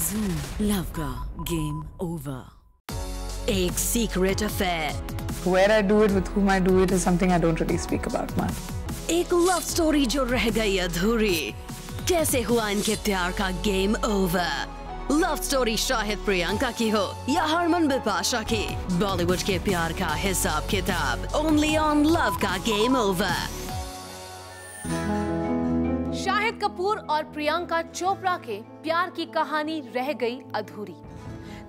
Zoom, Lavka, game over. एक secret affair. Where I do it, with whom I do it, is something I don't really speak about much. एक love story जो रह गई अधूरी. कैसे हुआ इनके प्यार का game over? Love story Shahid Priyanka की हो या हरमन बिपाशा की, बॉलीवुड के प्यार का हिसाब किताब ओनली ऑन लव का गेम ओवर। शाहिद कपूर और प्रियंका चोपड़ा के प्यार की कहानी रह गई अधूरी,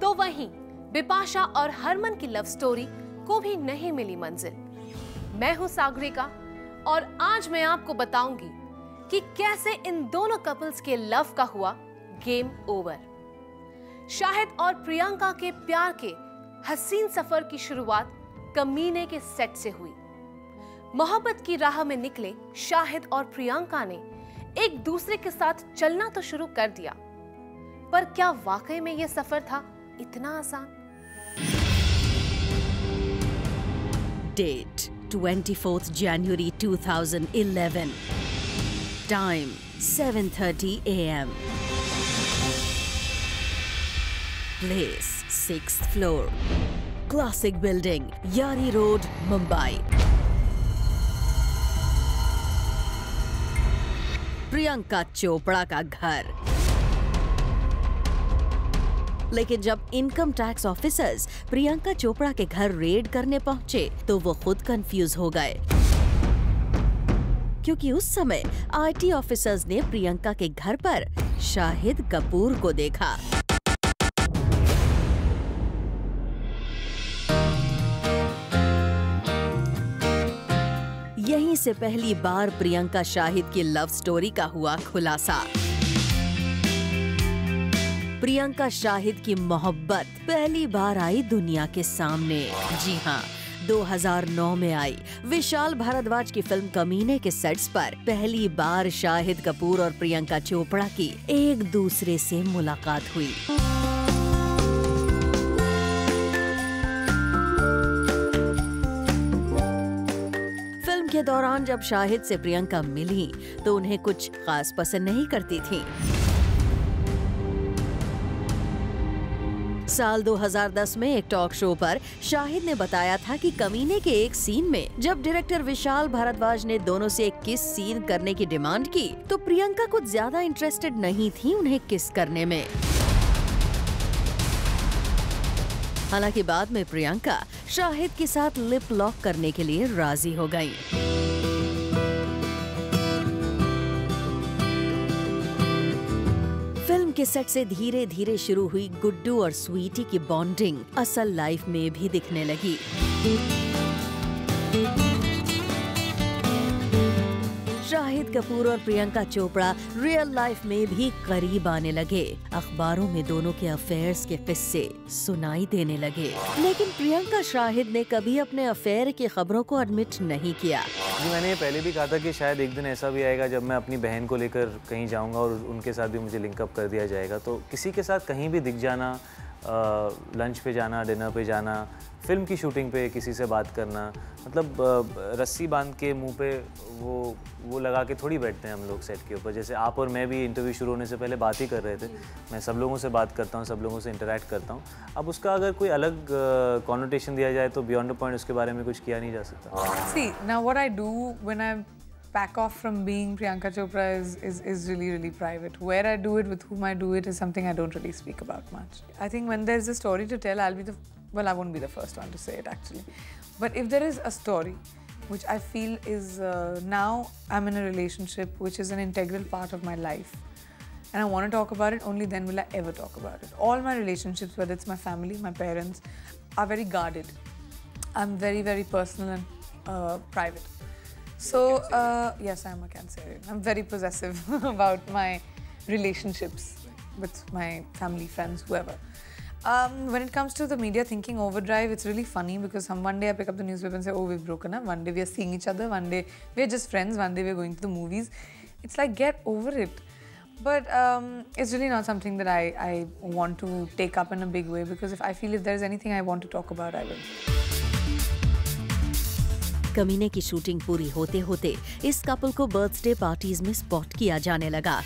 तो वहीं बिपाशा और हरमन की लव स्टोरी को भी नहीं मिली मंजिल। मैं हूं सागरिका और आज मैं आपको बताऊंगी कि कैसे इन दोनों कपल्स के लव का हुआ गेम ओवर। शाहिद और प्रियंका के प्यार के हसीन सफर की शुरुआत कमीने के सेट से हुई। मोहब्बत की राह में निकले शाहिद और प्रियंका ने एक दूसरे के साथ चलना तो शुरू कर दिया, पर क्या वाकई में यह सफर था इतना आसान? Date 24 January 2011, time 7:30 AM, place 6th floor, classic building, Yari road, Mumbai. Priyanka Chopra का घर। लेकिन जब income tax officers Priyanka Chopra के घर रेड करने पहुंचे तो वो खुद कंफ्यूज हो गए, क्योंकि उस समय आईटी ऑफिसर्स ने प्रियंका के घर पर शाहिद कपूर को देखा। यहीं से पहली बार प्रियंका शाहिद की लव स्टोरी का हुआ खुलासा। प्रियंका शाहिद की मोहब्बत पहली बार आई दुनिया के सामने। जी हाँ, 2009 में आई विशाल भारद्वाज की फिल्म कमीने के सेट्स पर पहली बार शाहिद कपूर और प्रियंका चोपड़ा की एक दूसरे से मुलाकात हुई। के दौरान जब शाहिद से प्रियंका मिली तो उन्हें कुछ खास पसंद नहीं करती थी। साल 2010 में एक टॉक शो पर शाहिद ने बताया था कि कमीने के एक सीन में जब डायरेक्टर विशाल भारद्वाज ने दोनों से एक किस सीन करने की डिमांड की तो प्रियंका कुछ ज्यादा इंटरेस्टेड नहीं थी उन्हें किस करने में। हालांकि बाद में प्रियंका शाहिद के साथ लिप लॉक करने के लिए राजी हो गई। फिल्म के सेट से धीरे धीरे शुरू हुई गुड्डू और स्वीटी की बॉन्डिंग असल लाइफ में भी दिखने लगी। शाहिद कपूर और प्रियंका चोपड़ा रियल लाइफ में भी करीब आने लगे। अखबारों में दोनों के अफेयर्स के किस्से सुनाई देने लगे, लेकिन प्रियंका शाहिद ने कभी अपने अफेयर की खबरों को एडमिट नहीं किया। जी, मैंने पहले भी कहा था कि शायद एक दिन ऐसा भी आएगा जब मैं अपनी बहन को लेकर कहीं जाऊंगा और उनके साथ भी मुझे लिंकअप कर दिया जाएगा। तो किसी के साथ कहीं भी दिख जाना, लंच पे जाना, डिनर पे जाना, फिल्म की शूटिंग पे किसी से बात करना, मतलब रस्सी बांध के मुंह पे वो लगा के थोड़ी बैठते हैं हम लोग सेट के ऊपर। जैसे आप और मैं भी इंटरव्यू शुरू होने से पहले बात ही कर रहे थे। मैं सब लोगों से बात करता हूँ, सब लोगों से इंटरेक्ट करता हूँ। अब उसका अगर कोई अलग कॉनोटेशन दिया जाए तो बियॉन्ड द पॉइंट उसके बारे में कुछ किया नहीं जा सकता। See, now what I do when I back off from being Priyanka Chopra is really private. Where I do it, with whom I do it, is something I don't really speak about much. I think when there's a story to tell, I won't be the first one to say it actually. But if there is a story which I feel is now I'm in a relationship which is an integral part of my life and I want to talk about it, only then will I ever talk about it. All my relationships, whether it's my family, my parents, are very guarded. I'm very personal and private. So yes, I'm a Cancerian. I'm very possessive about my relationships with my family, friends, whoever. When it comes to the media thinking overdrive, it's really funny because one day I pick up the newspaper and say, oh, we've broken up. One day we are seeing each other. One day we're just friends. One day we're going to the movies. It's like, get over it. But it's really not something that I want to take up in a big way, because if I feel if there's anything I want to talk about, I will. कमीने की shooting पूरी होते होते इस couple को birthday parties में spot किया जाने लगा।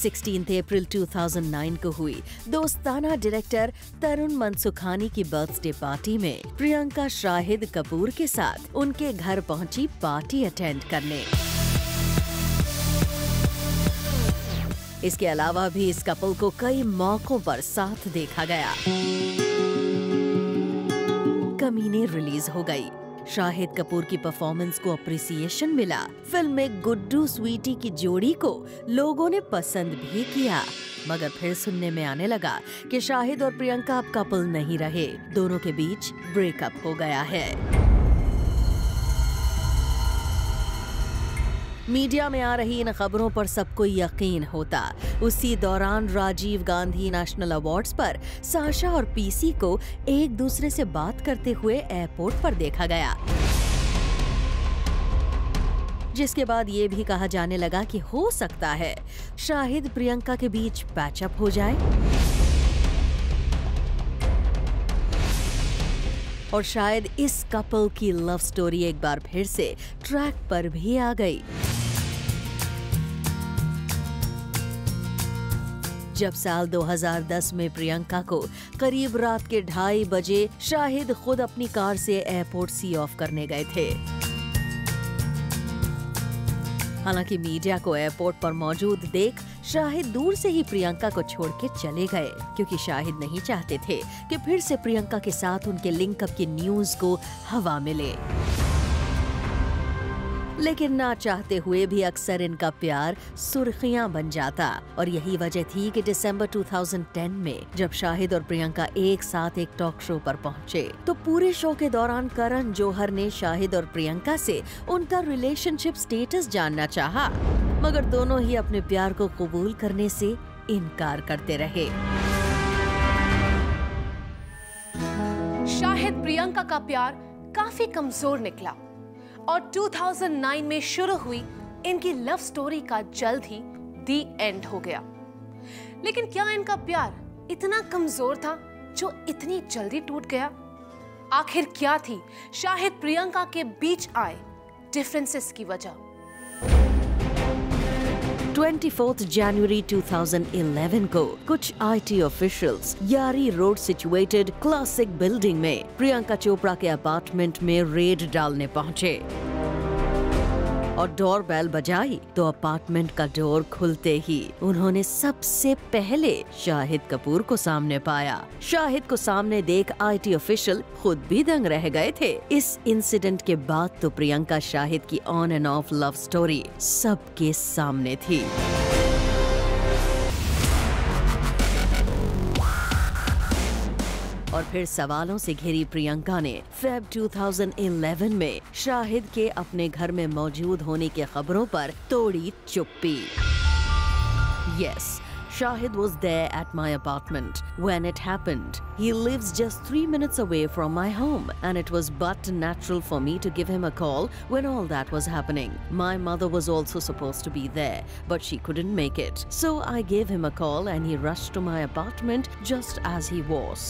16 अप्रैल 2009 को हुई दोस्ताना डायरेक्टर तरुण मनसुखानी की बर्थडे पार्टी में प्रियंका शाहिद कपूर के साथ उनके घर पहुंची पार्टी अटेंड करने। इसके अलावा भी इस कपल को कई मौकों पर साथ देखा गया। कमीने रिलीज हो गई। शाहिद कपूर की परफॉर्मेंस को अप्रिसिएशन मिला। फिल्म में गुड्डू स्वीटी की जोड़ी को लोगों ने पसंद भी किया, मगर फिर सुनने में आने लगा कि शाहिद और प्रियंका अब कपल नहीं रहे, दोनों के बीच ब्रेकअप हो गया है। मीडिया में आ रही इन खबरों पर सबको यकीन होता। उसी दौरान राजीव गांधी नेशनल अवार्ड्स पर साशा और पीसी को एक दूसरे से बात करते हुए एयरपोर्ट पर देखा गया, जिसके बाद ये भी कहा जाने लगा कि हो सकता है शाहिद प्रियंका के बीच पैचअप हो जाए और शायद इस कपल की लव स्टोरी एक बार फिर से ट्रैक पर भी आ गई। जब साल 2010 में प्रियंका को करीब रात के 2:30 बजे शाहिद खुद अपनी कार से एयरपोर्ट सी ऑफ करने गए थे। हालांकि मीडिया को एयरपोर्ट पर मौजूद देख शाहिद दूर से ही प्रियंका को छोड़ के चले गए, क्योंकि शाहिद नहीं चाहते थे कि फिर से प्रियंका के साथ उनके लिंकअप की न्यूज को हवा मिले। लेकिन ना चाहते हुए भी अक्सर इनका प्यार सुर्खियां बन जाता, और यही वजह थी कि दिसंबर 2010 में जब शाहिद और प्रियंका एक साथ एक टॉक शो पर पहुंचे, तो पूरे शो के दौरान करण जौहर ने शाहिद और प्रियंका से उनका रिलेशनशिप स्टेटस जानना चाहा, मगर दोनों ही अपने प्यार को कबूल करने से इनकार करते रहे। शाहिद प्रियंका का प्यार काफी कमजोर निकला और 2009 में शुरू हुई इनकी लव स्टोरी का जल्द ही दी एंड हो गया। लेकिन क्या इनका प्यार इतना कमजोर था जो इतनी जल्दी टूट गया? आखिर क्या थी शाहिद प्रियंका के बीच आए डिफरेंसेस की वजह? 24 जनवरी 2011 को कुछ IT ऑफिशियल्स यारी रोड सिचुएटेड क्लासिक बिल्डिंग में प्रियंका चोपड़ा के अपार्टमेंट में रेड डालने पहुंचे और डोर बेल बजाई तो अपार्टमेंट का डोर खुलते ही उन्होंने सबसे पहले शाहिद कपूर को सामने पाया। शाहिद को सामने देख IT ऑफिशियल खुद भी दंग रह गए थे। इस इंसिडेंट के बाद तो प्रियंका शाहिद की on end of love story सबके सामने थी। और फिर सवालों से घिरी प्रियंका ने फेब 2011 में शाहिद के अपने घर में मौजूद होने की खबरों पर तोड़ी चुप्पी। Yes, Shahid was there at my apartment when it happened. He lives just 3 minutes away from my home, and it was but natural for me to give him a call when all that was happening. My mother was also supposed to be there, but she couldn't make it. So I gave him a call and he rushed to my apartment just as he was.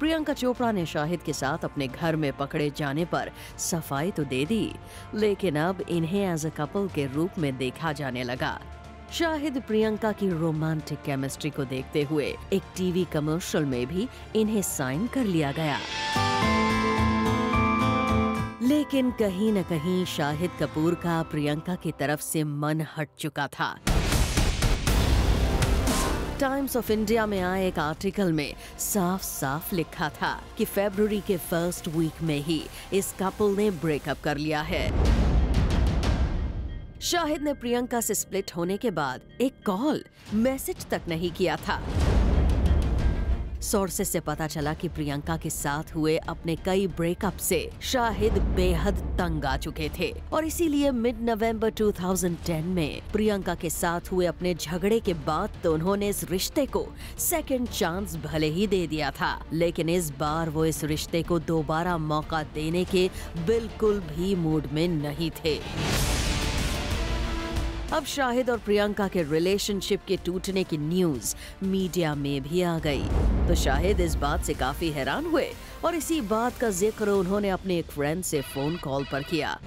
Priyanka Chopra ने शाहिद के साथ अपने घर में पकड़े जाने पर सफाई तो दे दी, लेकिन अब इन्हें एज अ कपल के रूप में देखा जाने लगा। शाहिद प्रियंका की रोमांटिक केमिस्ट्री को देखते हुए एक टीवी कमर्शियल में भी इन्हें साइन कर लिया गया। लेकिन कहीं न कहीं शाहिद कपूर का प्रियंका की तरफ से मन हट चुका था। टाइम्स ऑफ इंडिया में आए एक आर्टिकल में साफ साफ लिखा था कि फरवरी के फर्स्ट वीक में ही इस कपल ने ब्रेकअप कर लिया है। शाहिद ने प्रियंका से स्प्लिट होने के बाद एक कॉल, मैसेज तक नहीं किया था। सोर्सेस से पता चला कि प्रियंका के साथ हुए अपने कई ब्रेकअप से शाहिद बेहद तंग आ चुके थे और इसीलिए मिड नवंबर 2010 में प्रियंका के साथ हुए अपने झगड़े के बाद तो उन्होंने इस रिश्ते को सेकंड चांस भले ही दे दिया था, लेकिन इस बार वो इस रिश्ते को दोबारा मौका देने के बिल्कुल भी मूड में नहीं थे। अब शाहिद और प्रियंका के रिलेशनशिप के टूटने की न्यूज मीडिया में भी आ गई, तो शाहिद इस बात से काफी हैरान हुए और इसी बात का जिक्र उन्होंने अपने एक फ्रेंड से फोन कॉल पर किया।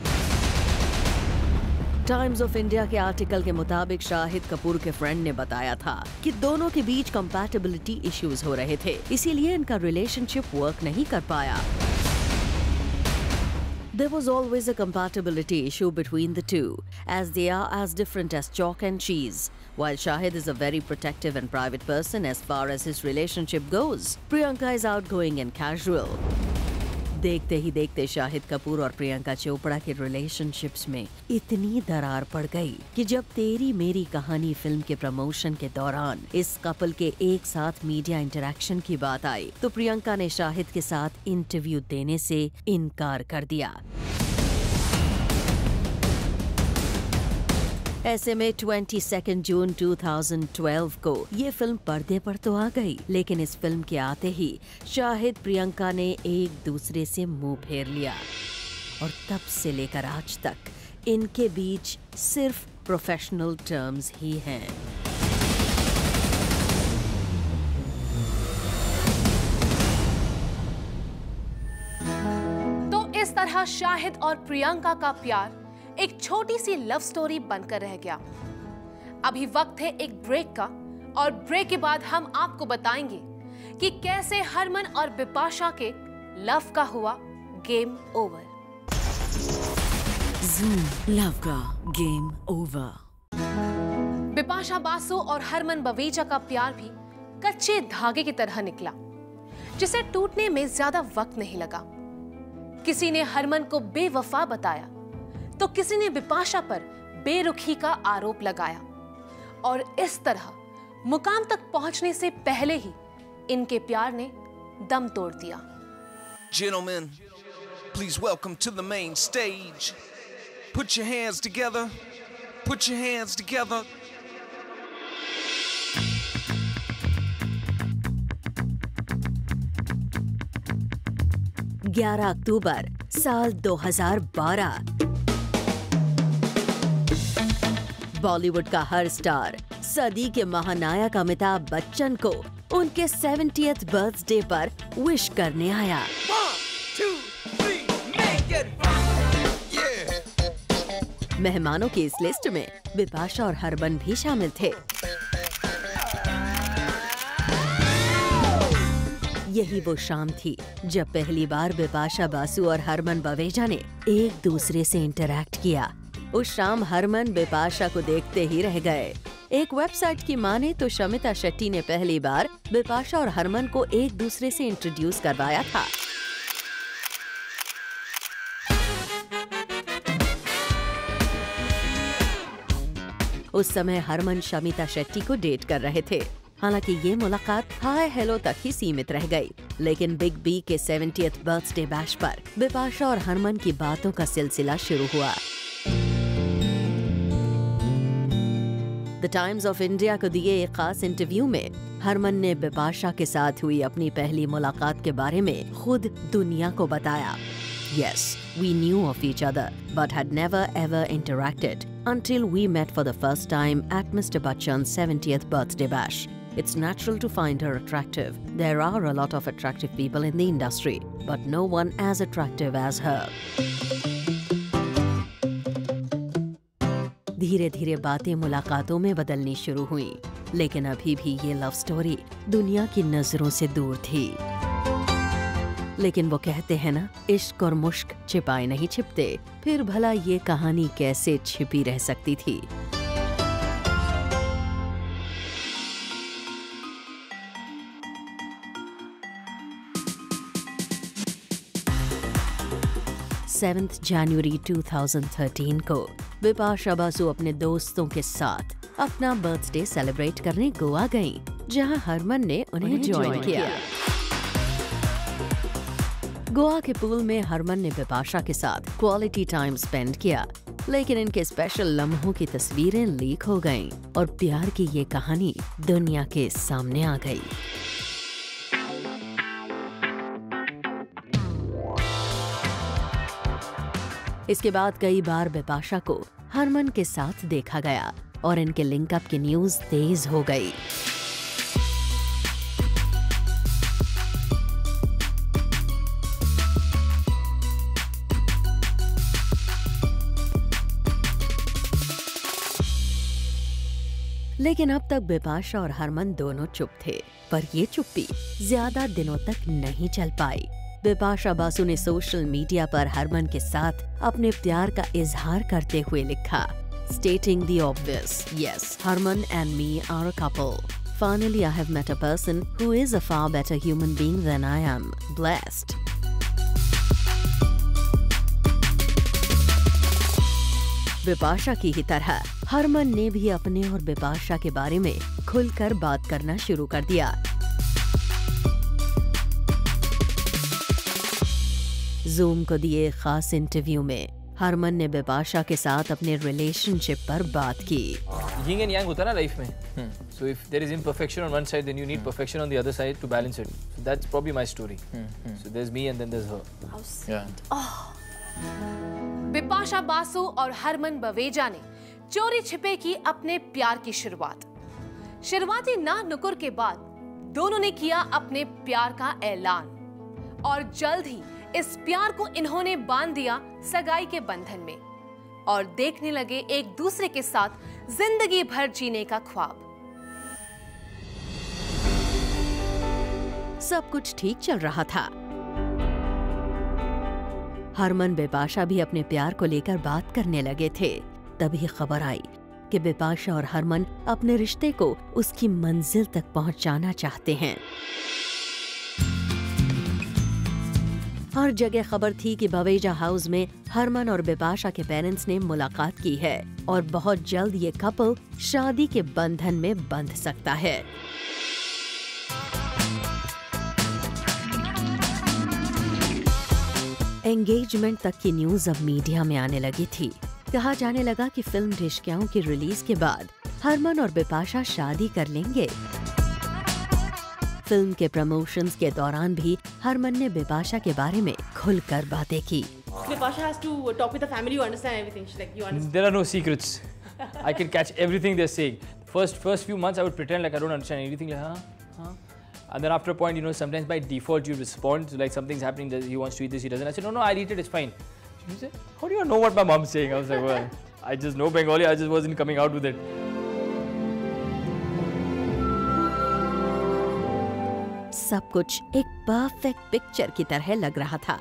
टाइम्स ऑफ इंडिया के आर्टिकल के मुताबिक शाहिद कपूर के फ्रेंड ने बताया था कि दोनों के बीच कंपैटिबिलिटी इश्यूज हो रहे थे, इसीलिए इनका रिलेशनशिप वर्क नहीं कर पाया। There was always a compatibility issue between the two, as they are as different as chalk and cheese. While Shahid is a very protective and private person as far as his relationship goes, Priyanka is outgoing and casual. देखते ही देखते शाहिद कपूर और प्रियंका चोपड़ा के relationships में इतनी दरार पड़ गई कि जब तेरी मेरी कहानी फिल्म के प्रमोशन के दौरान इस कपल के एक साथ मीडिया इंटरेक्शन की बात आई तो प्रियंका ने शाहिद के साथ इंटरव्यू देने से इनकार कर दिया। ऐसे में 22 जून 2012 को ये फिल्म पर्दे पर तो आ गई, लेकिन इस फिल्म के आते ही शाहिद प्रियंका ने एक दूसरे से मुंह फेर लिया और तब से लेकर आज तक इनके बीच सिर्फ प्रोफेशनल टर्म्स ही हैं। तो इस तरह शाहिद और प्रियंका का प्यार एक छोटी सी लव स्टोरी बनकर रह गया। अभी वक्त है एक ब्रेक का, और ब्रेक के बाद हम आपको बताएंगे कि कैसे हरमन और बिपाशा के लव का हुआ गेम ओवर। लव का गेम ओवर। बिपाशा बासु और हरमन बवेजा का प्यार भी कच्चे धागे की तरह निकला, जिसे टूटने में ज्यादा वक्त नहीं लगा। किसी ने हरमन को बेवफा बताया तो किसी ने बिपाशा पर बेरुखी का आरोप लगाया, और इस तरह मुकाम तक पहुंचने से पहले ही इनके प्यार ने दम तोड़ दिया। Gentlemen, please welcome to the main stage. Put your hands together. Put your hands together. अक्टूबर साल 2012। बॉलीवुड का हर स्टार सदी के महानायक अमिताभ बच्चन को उनके 70th बर्थडे पर विश करने आया। 1, 2, 3, make it. Yeah. मेहमानों की इस लिस्ट में बिपाशा और हरमन भी शामिल थे। यही वो शाम थी जब पहली बार बिपाशा बासु और हरमन बवेजा ने एक दूसरे से इंटरैक्ट किया। उस शाम हरमन बिपाशा को देखते ही रह गए। एक वेबसाइट की माने तो शमिता शेट्टी ने पहली बार बिपाशा और हरमन को एक दूसरे से इंट्रोड्यूस करवाया था। उस समय हरमन शमिता शेट्टी को डेट कर रहे थे। हालांकि ये मुलाकात हाय हेलो तक ही सीमित रह गई, लेकिन बिग बी के 70th बर्थडे बैश पर बिपाशा और हरमन की बातों का सिलसिला शुरू हुआ। द टाइम्स ऑफ इंडिया को दिए एक खास इंटरव्यू में हरमन ने बिपाशा के साथ हुई अपनी पहली मुलाकात के बारे में खुद दुनिया को बताया। Yes, we knew of each other, but had never ever interacted until we met for the first time at Mr. Bachchan's 70th birthday bash. It's natural to find her attractive. There are a lot of attractive people in the industry, but no one as attractive as her. धीरे धीरे बातें मुलाकातों में बदलनी शुरू हुई, लेकिन अभी भी ये लव स्टोरी दुनिया की नजरों से दूर थी। लेकिन वो कहते हैं ना, इश्क और मुश्क छिपाए नहीं छिपते, फिर भला ये कहानी कैसे छिपी रह सकती थी। जनवरी 2013 को बिपाशा बासु अपने दोस्तों के साथ अपना बर्थडे सेलिब्रेट करने गोवा गईं, जहां हरमन ने उन्हें ज्वाइन किया। गोवा के पूल में हरमन ने बिपाशा के साथ क्वालिटी टाइम स्पेंड किया, लेकिन इनके स्पेशल लम्हों की तस्वीरें लीक हो गईं और प्यार की ये कहानी दुनिया के सामने आ गई। इसके बाद कई बार बिपाशा को हरमन के साथ देखा गया और इनके लिंकअप की न्यूज तेज हो गई। लेकिन अब तक बिपाशा और हरमन दोनों चुप थे, पर ये चुप्पी ज्यादा दिनों तक नहीं चल पाई। बिपाशा बासु ने सोशल मीडिया पर हरमन के साथ अपने प्यार का इजहार करते हुए लिखा, stating the obvious, yes, Harman and me are a couple. Finally, I have met a person who is a far better human being than I am. Blessed. Bipasha की ही तरह हरमन ने भी अपने और बिपाशा के बारे में खुलकर बात करना शुरू कर दिया। जूम को दिए खास इंटरव्यू में हरमन ने बिपाशा के साथ अपने रिलेशनशिप पर बात की। यिंग एंड यांग होता है ना लाइफ में, so if there is imperfection on one side then you need perfection on the other side to balance it. So that's probably my story. So there's me and then there's her. Bipasha Basu और हरमन बवेजा ने चोरी छिपे की अपने प्यार की शुरुआत। शुरुआती ना नुकुर के बाद दोनों ने किया अपने प्यार का ऐलान और जल्द ही इस प्यार को इन्होंने बांध दिया सगाई के बंधन में और देखने लगे एक दूसरे के साथ जिंदगी भर जीने का ख्वाब। सब कुछ ठीक चल रहा था। हरमन बिपाशा भी अपने प्यार को लेकर बात करने लगे थे। तभी खबर आई कि बिपाशा और हरमन अपने रिश्ते को उसकी मंजिल तक पहुंचाना चाहते हैं। हर जगह खबर थी कि बवेजा हाउस में हरमन और बिपाशा के पेरेंट्स ने मुलाकात की है और बहुत जल्द ये कपल शादी के बंधन में बंध सकता है। एंगेजमेंट तक की न्यूज अब मीडिया में आने लगी थी। कहा जाने लगा कि फिल्म ढिशक्याओं की रिलीज के बाद हरमन और बिपाशा शादी कर लेंगे। फिल्म के प्रमोशंस के दौरान भी हरमन ने बिपाशा के बारे में खुलकर बातें की। Bipasha has to talk with the family. You understand everything. She's like, you understand. There are no secrets. I can catch everything they're saying. First few months I would pretend like I don't understand anything, like huh. And then after a point, you know, sometimes by default you respond to like something's happening that he wants to eat this, he doesn't. I said, no, I'll eat it, it's fine. She said, how do you know what my mom's saying? I was like, well, I just know Bengali, I just wasn't coming out with it. सब कुछ एक perfect picture की तरह लग रहा था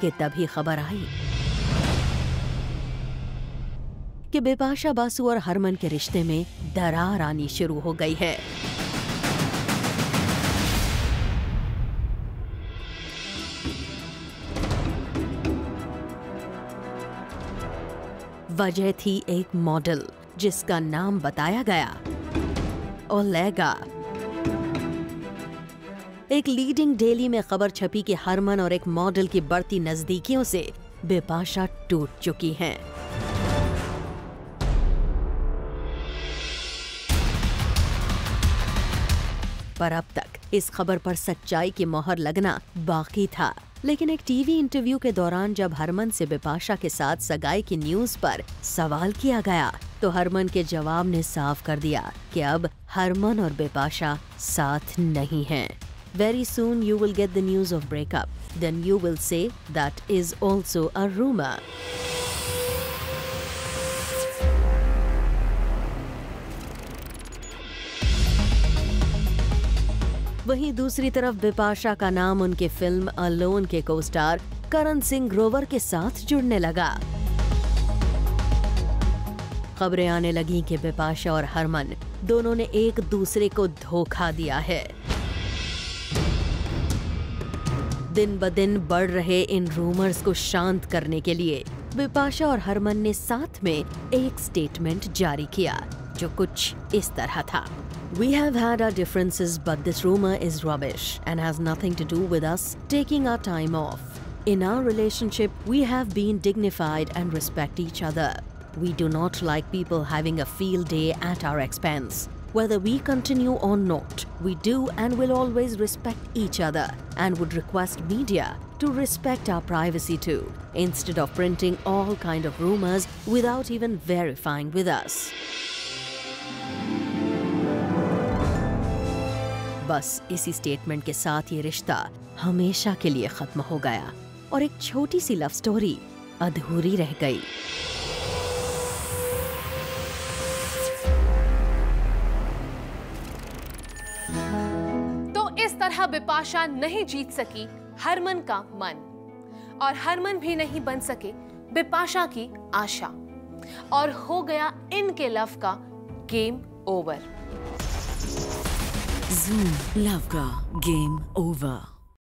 कि तभी खबर आई कि बिपाशा बासु और हरमन के रिश्ते में दरार आनी शुरू हो गई है। वजह थी एक मॉडल जिसका नाम बताया गया ओलेगा। एक लीडिंग डेली में खबर छपी कि हरमन और एक मॉडल की बढ़ती नजदीकियों से बिपाशा टूट चुकी हैं। पर अब तक इस खबर पर सच्चाई की मोहर लगना बाकी था। लेकिन एक टीवी इंटरव्यू के दौरान जब हरमन से बिपाशा के साथ सगाई की न्यूज पर सवाल किया गया तो हरमन के जवाब ने साफ कर दिया कि अब हरमन और बिपाशा साथ नहीं हैं। Very soon you will get the news of breakup. Then you will say that is also a rumor. वहीं दूसरी तरफ बिपाशा का नाम उनके फिल्म अलोन के को स्टार करण सिंह ग्रोवर के साथ जुड़ने लगा। खबरें आने लगी कि बिपाशा और हरमन दोनों ने एक दूसरे को धोखा दिया है। दिन ब दिन बढ़ रहे इन रूमर्स को शांत करने के लिए बिपाशा और हरमन ने साथ में एक स्टेटमेंट जारी किया जो कुछ इस तरह था। We have had our differences, but this rumor is rubbish and has nothing to do with us taking our time off. In our relationship, we have been dignified and respect each other. We do not like people having a field day at our expense. Whether we continue or not, we do and will always respect each other and would request media to respect our privacy too, instead of printing all kind of rumors without even verifying with us. बस इसी statement के साथ ये रिश्ता हमेशा के लिए खत्म हो गया और एक छोटी सी लव स्टोरी अधूरी रह गई। इस तरह बिपाशा नहीं जीत सकी हरमन का मन और हरमन भी नहीं बन सके बिपाशा की आशा और हो गया इनके लव का गेम ओवर। Zoom Love का गेम ओवर।